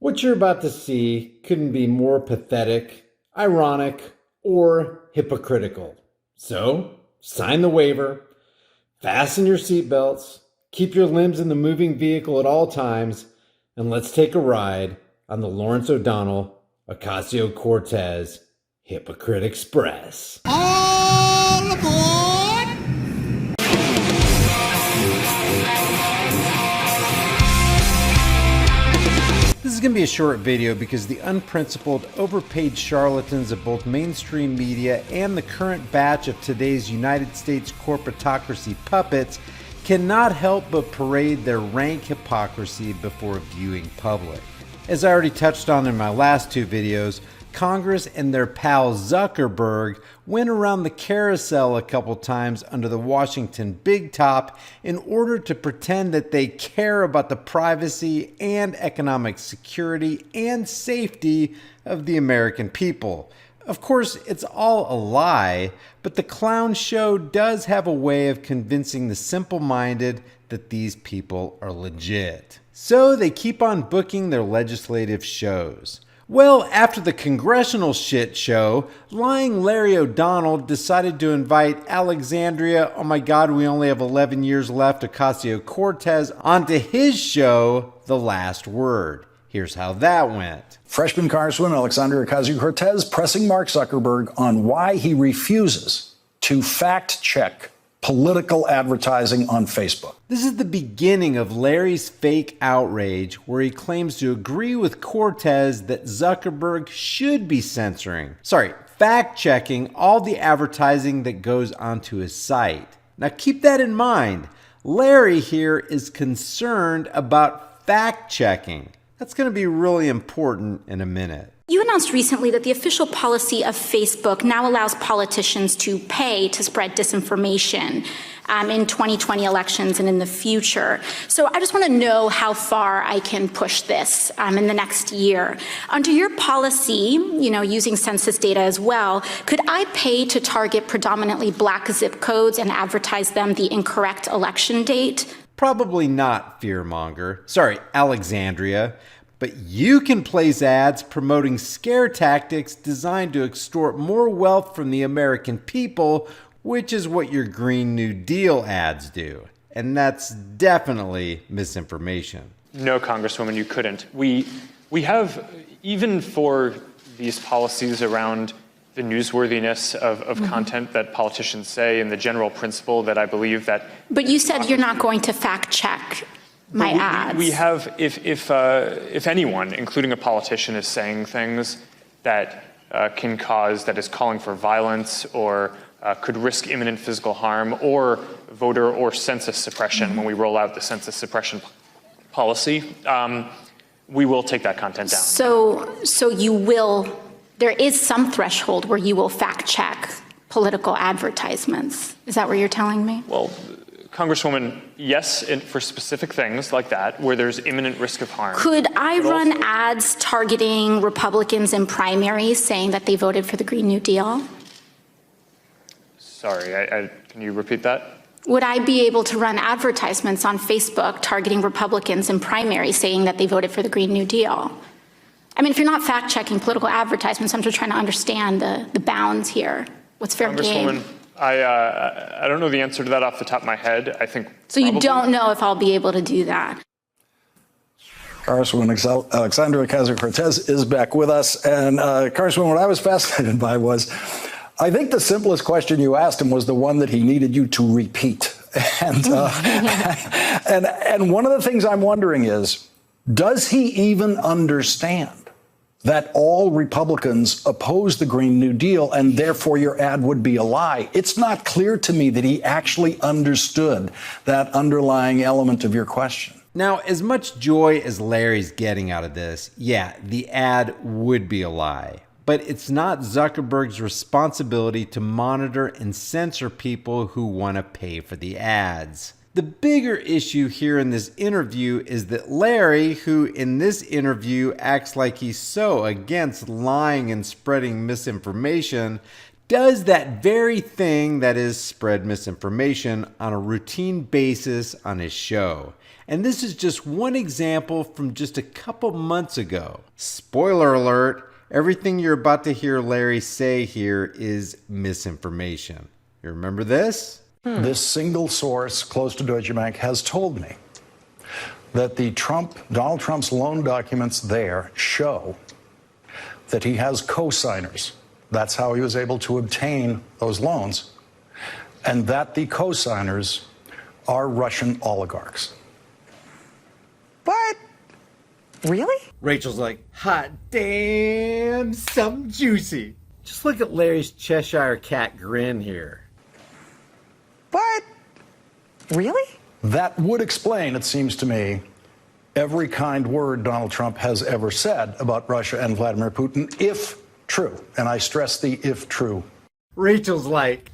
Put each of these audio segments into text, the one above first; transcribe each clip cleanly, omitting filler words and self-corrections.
What you're about to see couldn't be more pathetic, ironic, or hypocritical. So, sign the waiver, fasten your seatbelts, keep your limbs in the moving vehicle at all times, and let's take a ride on the Lawrence O'Donnell Ocasio-Cortez Hypocrite Express. All aboard! This is going to be a short video because the unprincipled, overpaid charlatans of both mainstream media and the current batch of today's United States corporatocracy puppets cannot help but parade their rank hypocrisy before viewing public. As I already touched on in my last two videos, Congress and their pal Zuckerberg went around the carousel a couple times under the Washington Big Top in order to pretend that they care about the privacy and economic security and safety of the American people. Of course, it's all a lie, but the clown show does have a way of convincing the simple-minded that these people are legit. So they keep on booking their legislative shows. Well, after the congressional shit show, lying Larry O'Donnell decided to invite Alexandria, oh my god, we only have 11 years left, Ocasio-Cortez, onto his show, The Last Word. Here's how that went. Freshman Congresswoman Alexandria Ocasio-Cortez pressing Mark Zuckerberg on why he refuses to fact-check political advertising on Facebook. This is the beginning of Larry's fake outrage where he claims to agree with Cortez that Zuckerberg should be fact-checking all the advertising that goes onto his site. Now keep that in mind. Larry here is concerned about fact-checking. That's going to be really important in a minute. You announced recently that the official policy of Facebook now allows politicians to pay to spread disinformation in 2020 elections and in the future. So I just want to know how far I can push this in the next year. Under your policy, using census data as well, could I pay to target predominantly black zip codes and advertise them the incorrect election date? Probably not, fearmonger. Sorry, Alexandria. But you can place ads promoting scare tactics designed to extort more wealth from the American people, which is what your Green New Deal ads do. And that's definitely misinformation. No, Congresswoman, you couldn't. We have, even for these policies around the newsworthiness of content that politicians say and the general principle that I believe that... But you said you're not going to fact check my ads. We have, if anyone, including a politician, is saying things that can cause, that is calling for violence or could risk imminent physical harm or voter or census suppression when we roll out the census suppression policy, we will take that content down. So you will, there is some threshold where you will fact check political advertisements. Is that what you're telling me? Well, Congresswoman, yes, for specific things like that, where there's imminent risk of harm. Could I run ads targeting Republicans in primaries saying that they voted for the Green New Deal? Sorry, can you repeat that? Would I be able to run advertisements on Facebook targeting Republicans in primaries saying that they voted for the Green New Deal? I mean, if you're not fact-checking political advertisements, I'm just trying to understand the bounds here. What's fair game? I don't know the answer to that off the top of my head. I think so. You don't know if I'll be able to do that. Congresswoman Alexandria Ocasio-Cortez is back with us. And Congresswoman, what I was fascinated by was, I think the simplest question you asked him was the one that he needed you to repeat. And, and one of the things I'm wondering is, does he even understand that all Republicans oppose the Green New Deal and therefore your ad would be a lie? It's not clear to me that he actually understood that underlying element of your question. Now, as much joy as Larry's getting out of this, yeah, the ad would be a lie. But it's not Zuckerberg's responsibility to monitor and censor people who want to pay for the ads. The bigger issue here in this interview is that Larry, who in this interview acts like he's so against lying and spreading misinformation, does that very thing, that is, spread misinformation on a routine basis on his show. And this is just one example from just a couple months ago. Spoiler alert, everything you're about to hear Larry say here is misinformation. You remember this? This single source close to Deutsche Bank has told me that Donald Trump's loan documents there show that he has co-signers. That's how he was able to obtain those loans, and that the co-signers are Russian oligarchs. What? Really? Rachel's like, hot damn, something juicy. Just look at Larry's Cheshire cat grin here. What? Really? That would explain, it seems to me, every kind word Donald Trump has ever said about Russia and Vladimir Putin, if true. And I stress the if true. Rachel's like,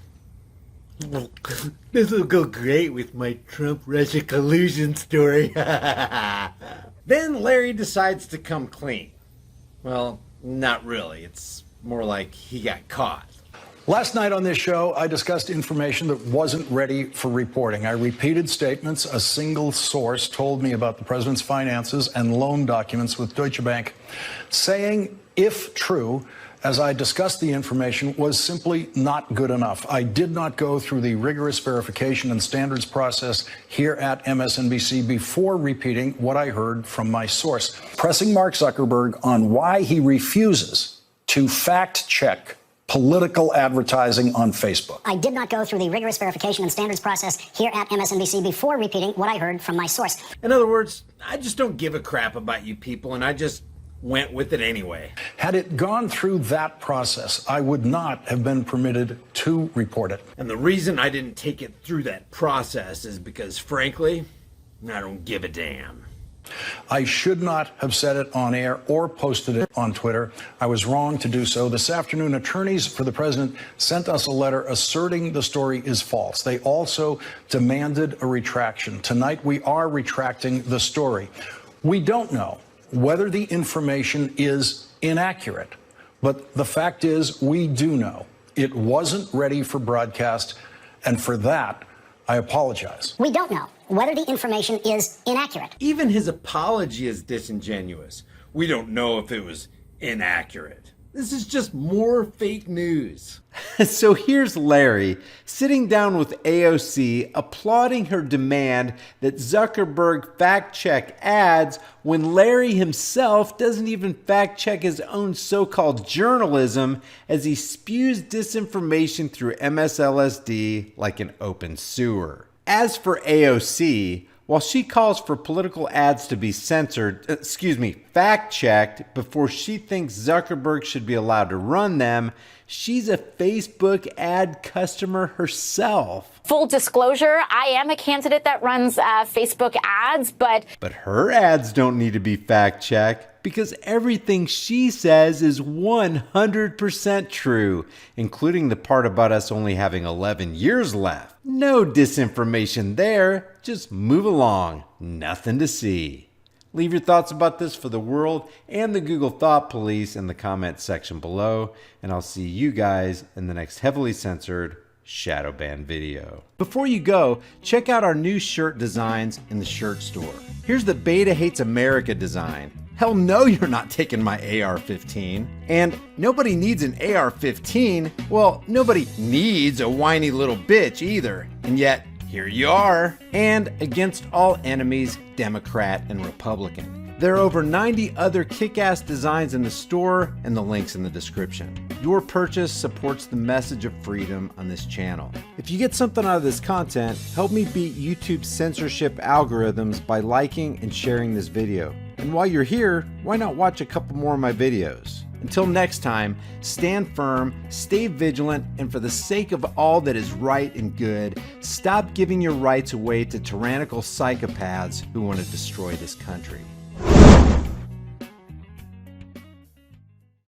this will go great with my Trump-Russia collusion story. Then Larry decides to come clean. Well, not really. It's more like he got caught. Last night on this show, I discussed information that wasn't ready for reporting. I repeated statements a single source told me about the president's finances and loan documents with Deutsche Bank, saying, if true, as I discussed the information, was simply not good enough. I did not go through the rigorous verification and standards process here at MSNBC before repeating what I heard from my source, pressing Mark Zuckerberg on why he refuses to fact-check political advertising on Facebook. I did not go through the rigorous verification and standards process here at MSNBC before repeating what I heard from my source. In other words, I just don't give a crap about you people, and I just went with it anyway. Had it gone through that process, I would not have been permitted to report it. And the reason I didn't take it through that process is because, frankly, I don't give a damn. I should not have said it on air or posted it on Twitter. I was wrong to do so. This afternoon, attorneys for the president sent us a letter asserting the story is false. They also demanded a retraction. Tonight, we are retracting the story. We don't know whether the information is inaccurate, but the fact is we do know it wasn't ready for broadcast, and for that, I apologize. We don't know whether the information is inaccurate. Even his apology is disingenuous. We don't know if it was inaccurate. This is just more fake news. So here's Larry sitting down with AOC applauding her demand that Zuckerberg fact check ads when Larry himself doesn't even fact check his own so-called journalism as he spews disinformation through MSLSD like an open sewer. As for AOC, while she calls for political ads to be fact-checked before she thinks Zuckerberg should be allowed to run them, she's a Facebook ad customer herself. Full disclosure, I am a candidate that runs Facebook ads, but her ads don't need to be fact-checked because everything she says is 100% true, including the part about us only having 11 years left. No disinformation there, just move along, nothing to see. Leave your thoughts about this for the world and the Google Thought Police in the comments section below, and I'll see you guys in the next heavily censored shadow ban video. Before you go, check out our new shirt designs in the shirt store. Here's the Beta Hates America design. Hell no, you're not taking my AR-15. And nobody needs an AR-15. Well, nobody needs a whiny little bitch either. And yet, here you are. And against all enemies, Democrat and Republican. There are over 90 other kick-ass designs in the store and the links in the description. Your purchase supports the message of freedom on this channel. If you get something out of this content, help me beat YouTube's censorship algorithms by liking and sharing this video. And while you're here, why not watch a couple more of my videos? Until next time, stand firm, stay vigilant, and for the sake of all that is right and good, stop giving your rights away to tyrannical psychopaths who want to destroy this country.